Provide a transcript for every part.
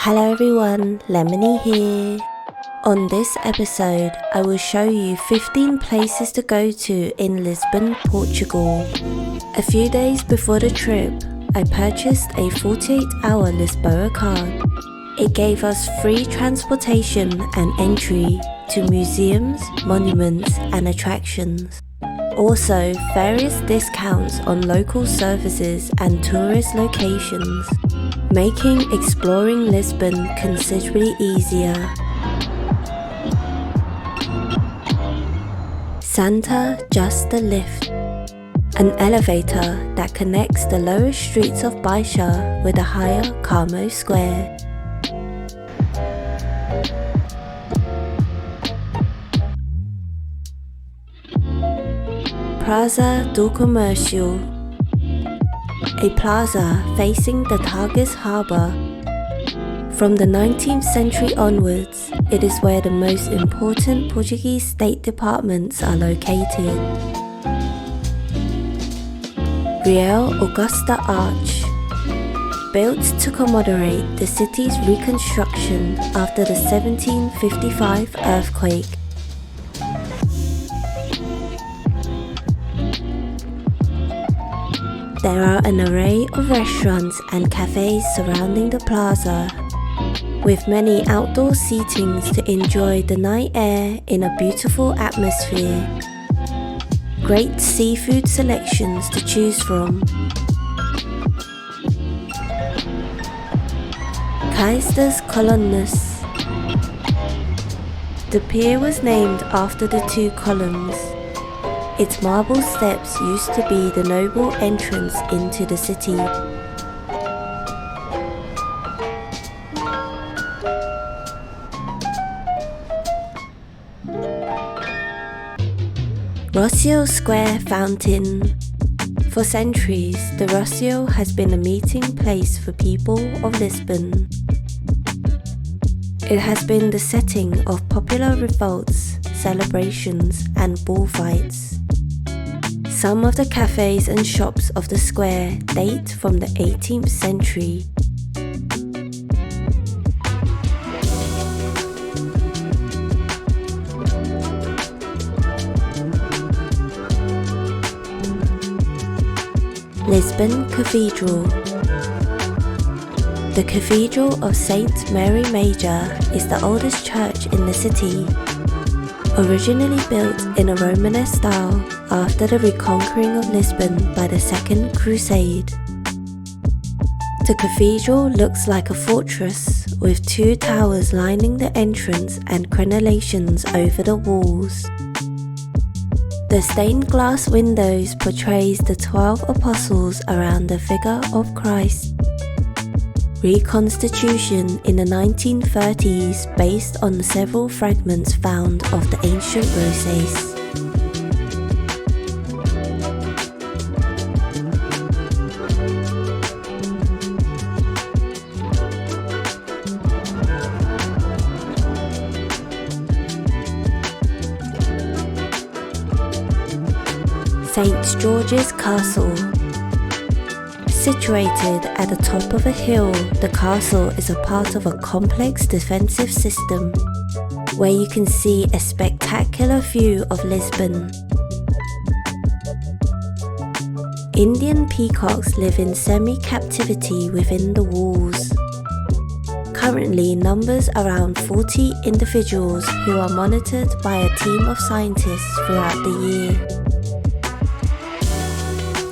Hello everyone, Lemony here. On this episode, I will show you 15 places to go to in Lisbon, Portugal. A few days before the trip, I purchased a 48-hour Lisboa card. It gave us free transportation and entry to museums, monuments and attractions. Also, various discounts on local services and tourist locations, making exploring Lisbon considerably easier. Santa Just the Lift, an elevator that connects the lower streets of Baixa with the higher Carmo Square. Praça do Comércio, a plaza facing the Tagus harbour. From the 19th century onwards, it is where the most important Portuguese state departments are located. Real Augusta Arch, built to commemorate the city's reconstruction after the 1755 earthquake. There are an array of restaurants and cafes surrounding the plaza, with many outdoor seatings to enjoy the night air in a beautiful atmosphere. Great seafood selections to choose from. Kaiser's Columnus. The pier was named after the two columns. Its marble steps used to be the noble entrance into the city. Rocio Square Fountain. For centuries, the Rocio has been a meeting place for people of Lisbon. It has been the setting of popular revolts, celebrations and bullfights. Some of the cafes and shops of the square date from the 18th century. Lisbon Cathedral. The Cathedral of Saint Mary Major is the oldest church in the city. Originally built in a Romanesque style after the reconquering of Lisbon by the Second Crusade. The cathedral looks like a fortress with two towers lining the entrance and crenellations over the walls. The stained glass windows portrays the 12 apostles around the figure of Christ. Reconstitution in the 1930s based on several fragments found of the ancient Roses. St. George's Castle. Situated at the top of a hill, the castle is a part of a complex defensive system, where you can see a spectacular view of Lisbon. Indian peacocks live in semi-captivity within the walls. Currently numbers around 40 individuals who are monitored by a team of scientists throughout the year.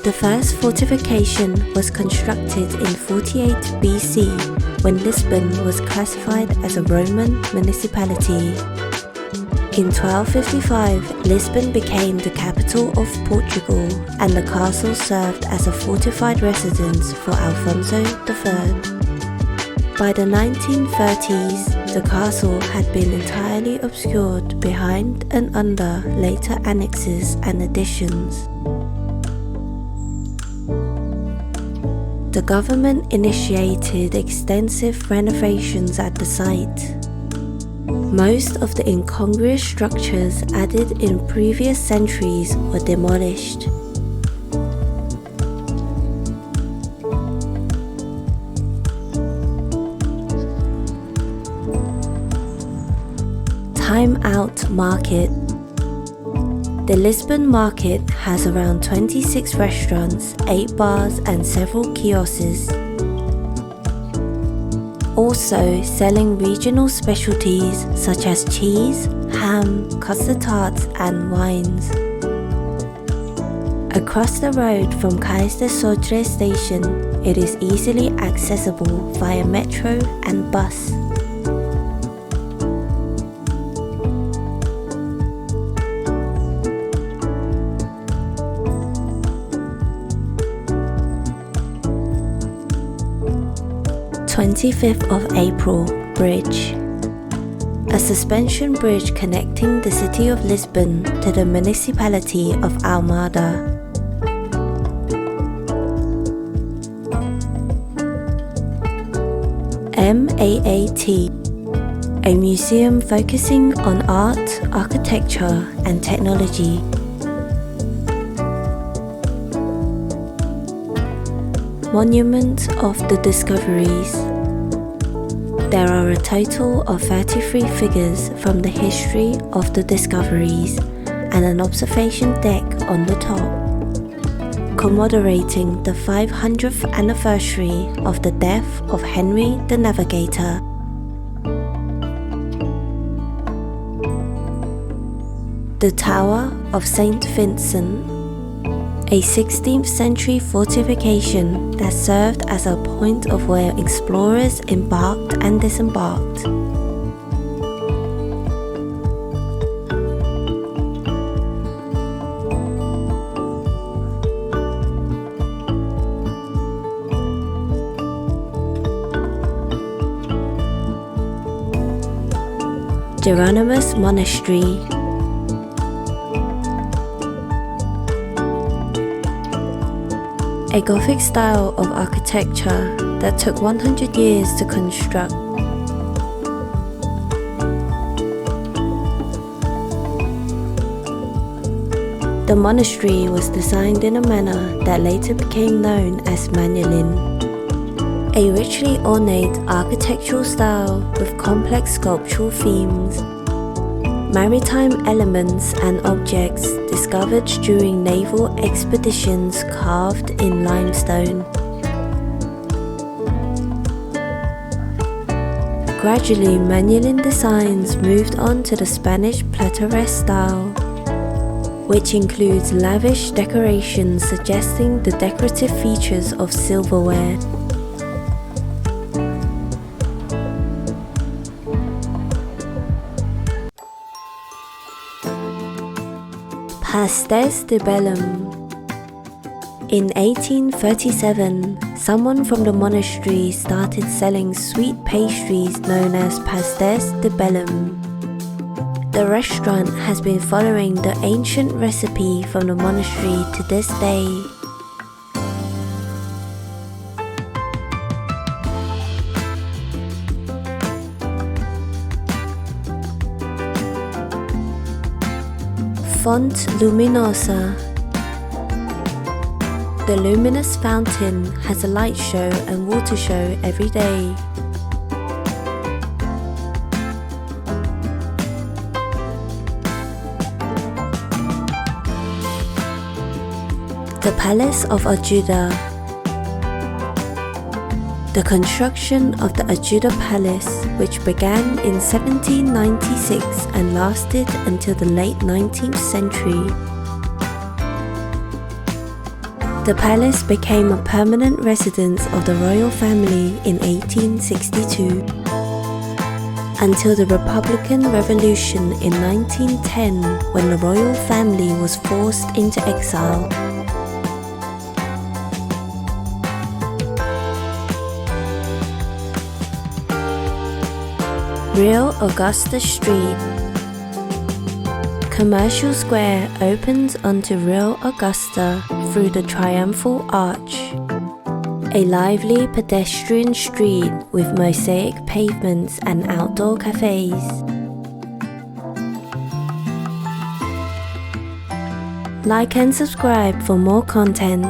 The first fortification was constructed in 48 BC when Lisbon was classified as a Roman municipality. In 1255, Lisbon became the capital of Portugal and the castle served as a fortified residence for Alfonso III. By the 1930s, the castle had been entirely obscured behind and under later annexes and additions. The government initiated extensive renovations at the site. Most of the incongruous structures added in previous centuries were demolished. Time Out Market. The Lisbon market has around 26 restaurants, 8 bars and several kiosks. Also selling regional specialties such as cheese, ham, custard tarts and wines. Across the road from Cais de Sodré station, it is easily accessible via metro and bus. April 25th Bridge. A suspension bridge connecting the city of Lisbon to the municipality of Almada. MAAT, a museum focusing on art, architecture and technology. Monument of the Discoveries. There are a total of 33 figures from the history of the discoveries and an observation deck on the top, commemorating the 500th anniversary of the death of Henry the Navigator. The Tower of St. Vincent, a 16th century fortification that served as a point of where explorers embarked and disembarked. Geronimus Monastery. A Gothic style of architecture that took 100 years to construct. The monastery was designed in a manner that later became known as Manulin, a richly ornate architectural style with complex sculptural themes, maritime elements and objects discovered during naval expeditions carved in limestone. Gradually, Manulin designs moved on to the Spanish plateresque style, which includes lavish decorations suggesting the decorative features of silverware. Pastéis de Belém. In 1837, someone from the monastery started selling sweet pastries known as Pastéis de Belém. The restaurant has been following the ancient recipe from the monastery to this day. Font Luminosa. The luminous fountain has a light show and water show every day. The Palace of Ajuda. The construction of the Ajuda Palace, which began in 1796 and lasted until the late 19th century. The palace became a permanent residence of the royal family in 1862, until the Republican Revolution in 1910, when the royal family was forced into exile. Real Augusta Street. Commercial Square opens onto Real Augusta through the Triumphal Arch, a lively pedestrian street with mosaic pavements and outdoor cafes. Like and subscribe for more content.